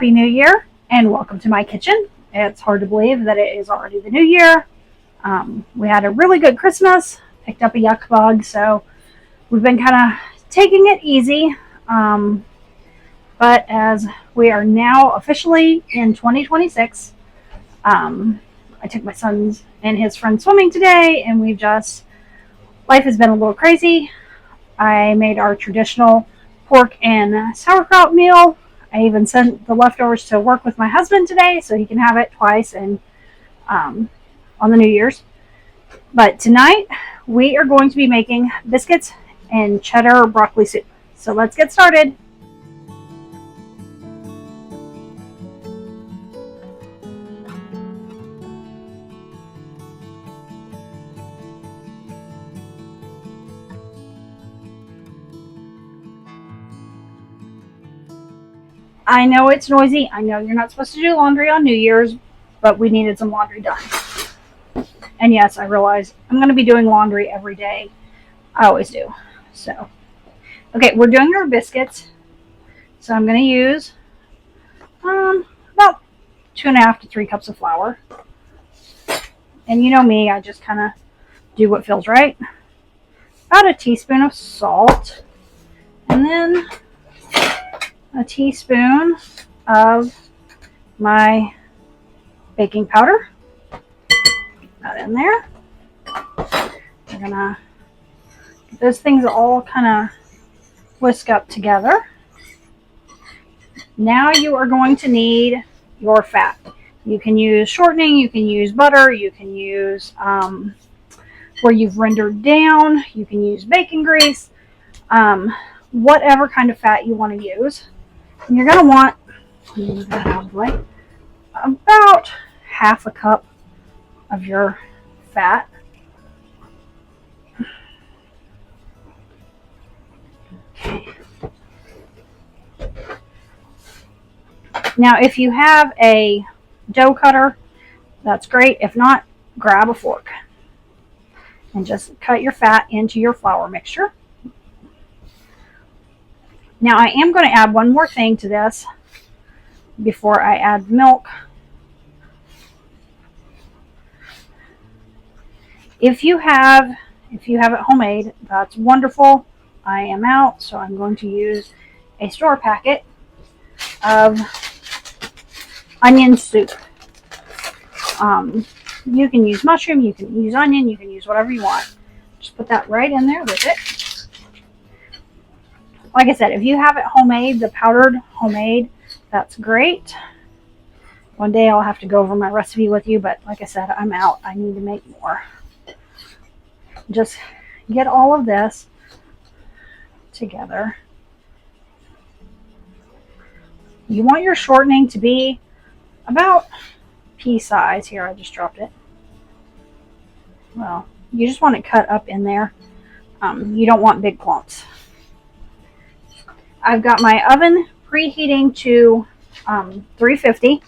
Happy New Year and welcome to my kitchen. It's hard to believe that it is already the new year. We had a really good Christmas, picked up a yuck bug, so we've been kind of taking it easy. But as we are now officially in 2026, I took my son and his friend swimming today, and life has been a little crazy. I made our traditional pork and sauerkraut meal. I even sent the leftovers to work with my husband today so he can have it twice and on the New Year's. But tonight we are going to be making biscuits and cheddar broccoli soup. So let's get started. I know it's noisy. I know you're not supposed to do laundry on New Year's, but we needed some laundry done. And yes, I realize I'm going to be doing laundry every day. I always do. So, okay, we're doing our biscuits. So I'm going to use about 2.5 to 3 cups of flour. And you know me, I just kind of do what feels right. About a teaspoon of salt. And then a teaspoon of my baking powder. That in there. We're gonna get those things all kind of whisk up together. Now you are going to need your fat. You can use shortening, you can use butter, you can use where you've rendered down, you can use bacon grease, whatever kind of fat you want to use. And you're going to want, move that out of the way, about 1/2 cup of your fat. Okay. Now, if you have a dough cutter, that's great. If not, grab a fork and just cut your fat into your flour mixture. Now, I am going to add one more thing to this before I add milk. If you have it homemade, that's wonderful. I am out, so I'm going to use a store packet of onion soup. You can use mushroom, you can use onion, you can use whatever you want. Just put that right in there with it. Like I said, if you have it homemade, the powdered homemade, that's great. One day I'll have to go over my recipe with you, but like I said, I'm out. I need to make more. Just get all of this together. You want your shortening to be about pea size. Here, I just dropped it. Well, you just want it cut up in there. You don't want big clumps. I've got my oven preheating to 350,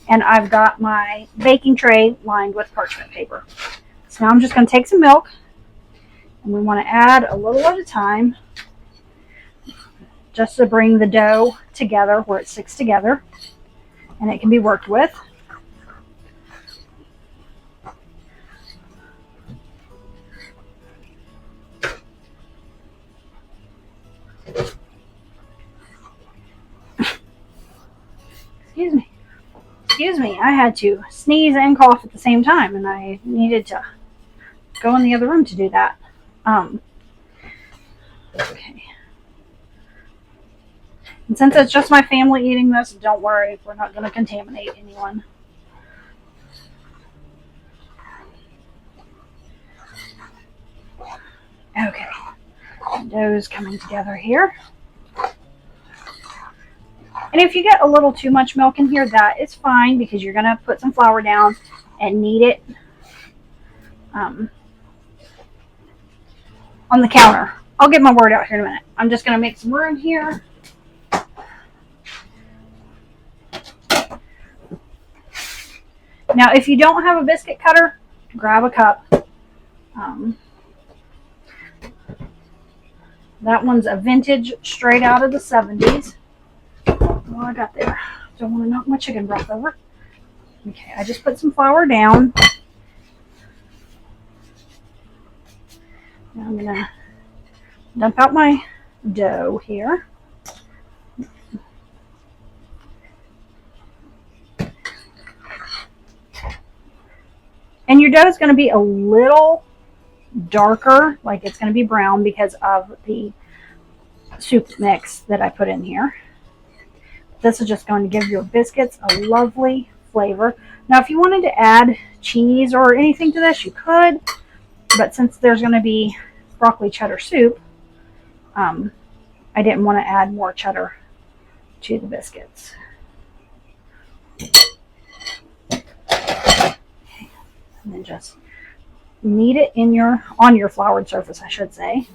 and I've got my baking tray lined with parchment paper. So now I'm just going to take some milk, and we want to add a little at a time just to bring the dough together where it sticks together and it can be worked with. Excuse me, I had to sneeze and cough at the same time, and I needed to go in the other room to do that. Okay. And since it's just my family eating this, don't worry, we're not going to contaminate anyone. Okay. The dough's coming together here. And if you get a little too much milk in here, that is fine because you're going to put some flour down and knead it on the counter. I'll get my word out here in a minute. I'm just going to make some room here. Now, if you don't have a biscuit cutter, grab a cup. That one's a vintage straight out of the 70s. Well, I got there. Don't want to knock my chicken broth over. Okay, I just put some flour down. Now I'm going to dump out my dough here. And your dough is going to be a little darker, like it's going to be brown because of the soup mix that I put in here. This is just going to give your biscuits a lovely flavor. Now, if you wanted to add cheese or anything to this, you could. But since there's going to be broccoli cheddar soup, I didn't want to add more cheddar to the biscuits. And then just knead it on your floured surface, I should say.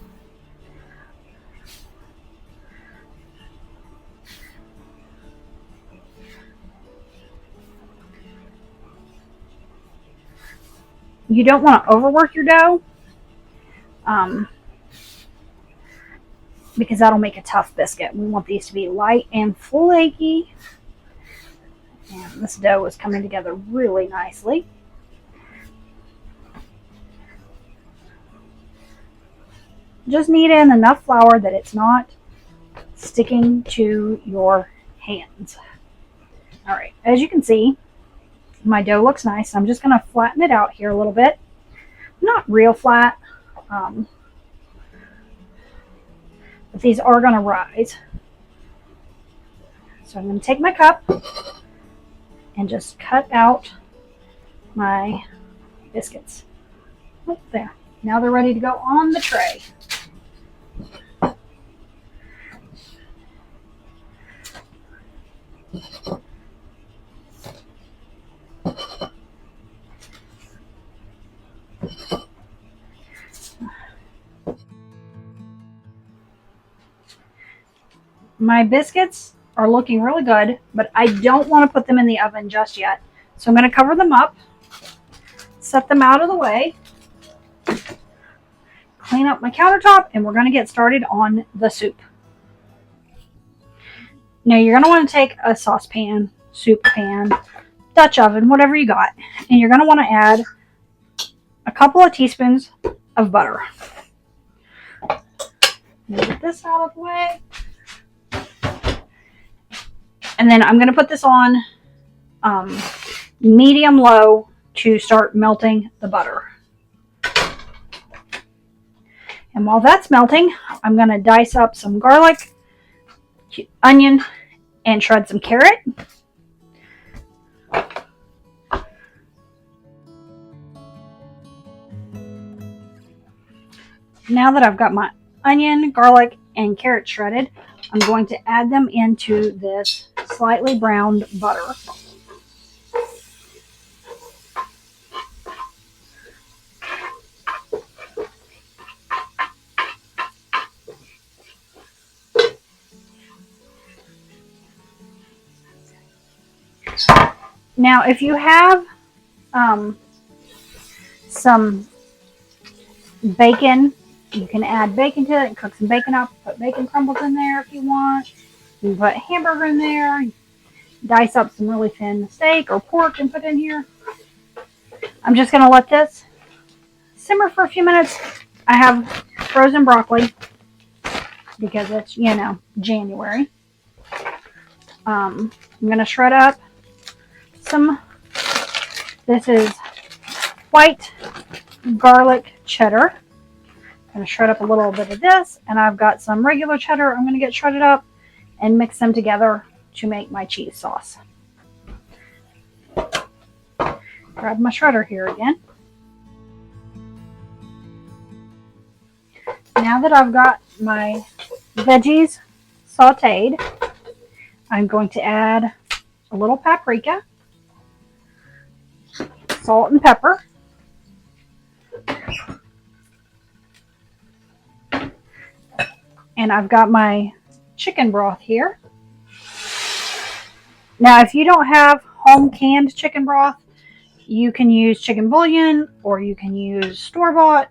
You don't want to overwork your dough because that'll make a tough biscuit. We want these to be light and flaky. And this dough is coming together really nicely. Just knead in enough flour that it's not sticking to your hands. All right, as you can see, my dough looks nice. I'm just going to flatten it out here a little bit. Not real flat, but these are going to rise. So I'm going to take my cup and just cut out my biscuits. Oh, there. Now they're ready to go on the tray. My biscuits are looking really good, but I don't want to put them in the oven just yet. So I'm going to cover them up, set them out of the way, clean up my countertop, and we're going to get started on the soup. Now you're going to want to take a saucepan, soup pan, Dutch oven, whatever you got, and you're going to want to add a couple of teaspoons of butter. Get this out of the way. And then I'm going to put this on medium-low to start melting the butter. And while that's melting, I'm going to dice up some garlic, onion, and shred some carrot. Now that I've got my onion, garlic, and carrot shredded, I'm going to add them into this slightly browned butter. Now, if you have some bacon, you can add bacon to it and cook some bacon up. Put bacon crumbles in there if you want. You can put hamburger in there. Dice up some really thin steak or pork and put in here. I'm just going to let this simmer for a few minutes. I have frozen broccoli because it's, you know, January. I'm going to shred up some, this is white garlic cheddar. I'm going to shred up a little bit of this, and I've got some regular cheddar I'm going to get shredded up and mix them together to make my cheese sauce. Grab my shredder here again. Now that I've got my veggies sauteed, I'm going to add a little paprika, salt and pepper, and I've got my chicken broth here. Now, if you don't have home canned chicken broth, you can use chicken bouillon or you can use store-bought.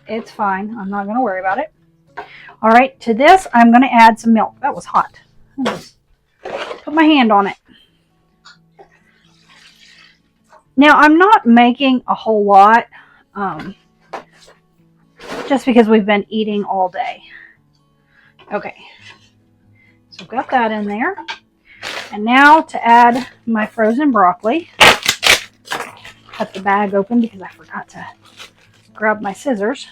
It's fine. I'm not going to worry about it. All right, to this, I'm going to add some milk. That was hot. I'll just put my hand on it. Now, I'm not making a whole lot, just because we've been eating all day. Okay, so I've got that in there. And now to add my frozen broccoli. Cut the bag open because I forgot to grab my scissors.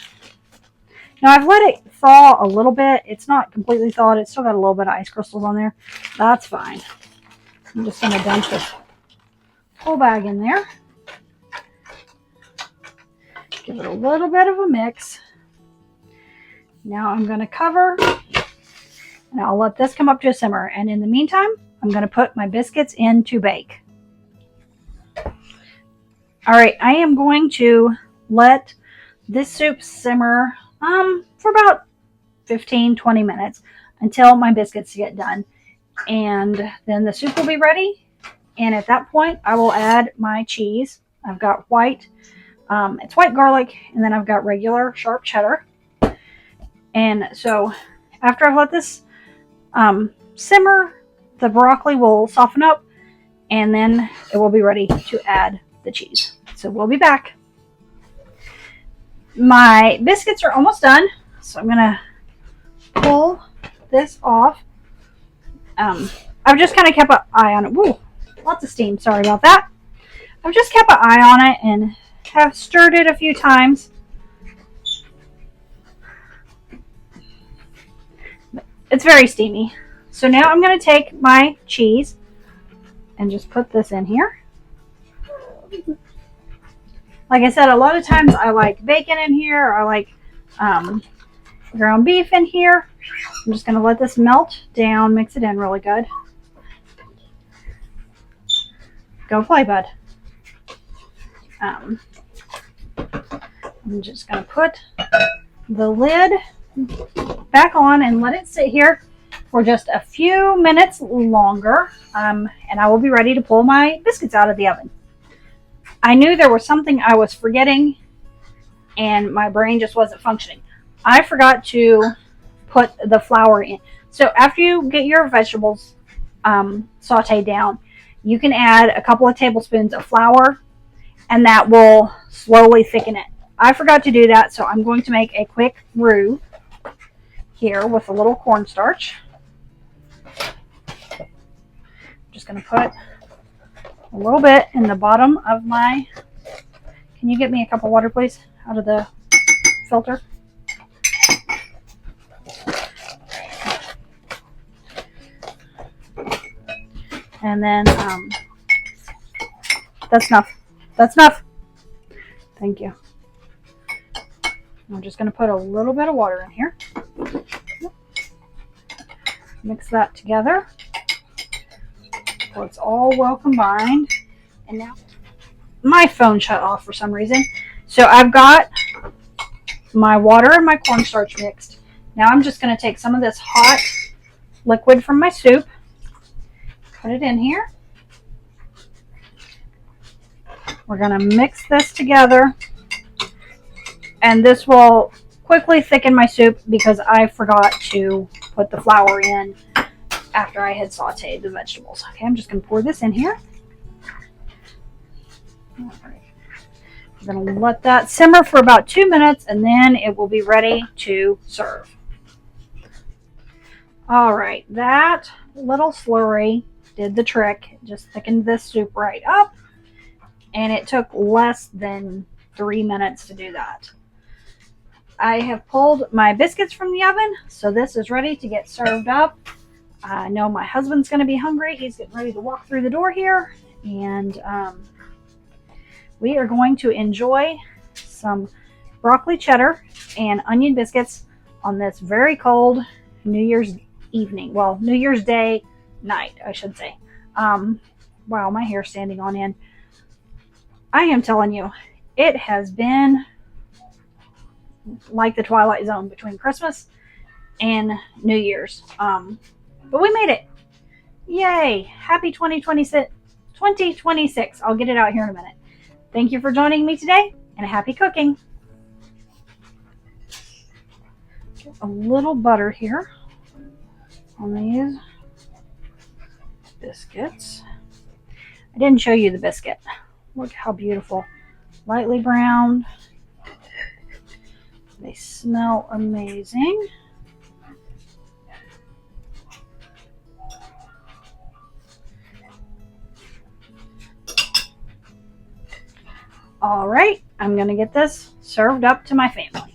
Now, I've let it thaw a little bit. It's not completely thawed. It's still got a little bit of ice crystals on there. That's fine. I'm just going to dump this whole bag in there. Give it a little bit of a mix. Now I'm going to cover, and I'll let this come up to a simmer. And in the meantime, I'm going to put my biscuits in to bake. All right, I am going to let this soup simmer for about 15-20 minutes until my biscuits get done. And then the soup will be ready. And at that point, I will add my cheese. I've got white, it's white garlic, and then I've got regular sharp cheddar. And so after I've let this simmer, the broccoli will soften up, and then it will be ready to add the cheese. So we'll be back. My biscuits are almost done, so I'm gonna pull this off. I've just kind of kept an eye on it. Woo, lots of steam. Sorry about that. I've just kept an eye on it and have stirred it a few times. It's very steamy. So now I'm going to take my cheese and just put this in here. Like I said, a lot of times I like bacon in here, or I like ground beef in here. I'm just going to let this melt down, mix it in really good. Go play, bud. I'm just going to put the lid back on and let it sit here for just a few minutes longer, and I will be ready to pull my biscuits out of the oven. I knew there was something I was forgetting, and my brain just wasn't functioning. I forgot to put the flour in. So after you get your vegetables sauteed down, you can add a couple of tablespoons of flour, and that will slowly thicken it. I forgot to do that, so I'm going to make a quick roux here with a little cornstarch. I'm just going to put a little bit in the bottom of my... Can you get me a cup of water, please, out of the filter? And then that's enough. That's enough. Thank you. I'm just going to put a little bit of water in here. Mix that together so it's all well combined. And now my phone shut off for some reason. So I've got my water and my cornstarch mixed. Now I'm just going to take some of this hot liquid from my soup, put it in here. We're going to mix this together, and this will quickly thicken my soup because I forgot to put the flour in after I had sauteed the vegetables. Okay, I'm just going to pour this in here. All right. We're going to let that simmer for about 2 minutes, and then it will be ready to serve. All right, that little slurry did the trick. It just thickened this soup right up, and it took less than 3 minutes to do that. I have pulled my biscuits from the oven, so this is ready to get served up. I know my husband's going to be hungry. He's getting ready to walk through the door here, and we are going to enjoy some broccoli cheddar and onion biscuits on this very cold New Year's evening. Well, New Year's Day night, I should say. Wow, my hair's standing on end. I am telling you, it has been like the Twilight Zone between Christmas and New Year's. But we made it. Yay. Happy 2026. I'll get it out here in a minute. Thank you for joining me today, and happy cooking. Get a little butter here on these. biscuits. I didn't show you the biscuit. Look how beautiful. Lightly browned. They smell amazing. All right, I'm going to get this served up to my family.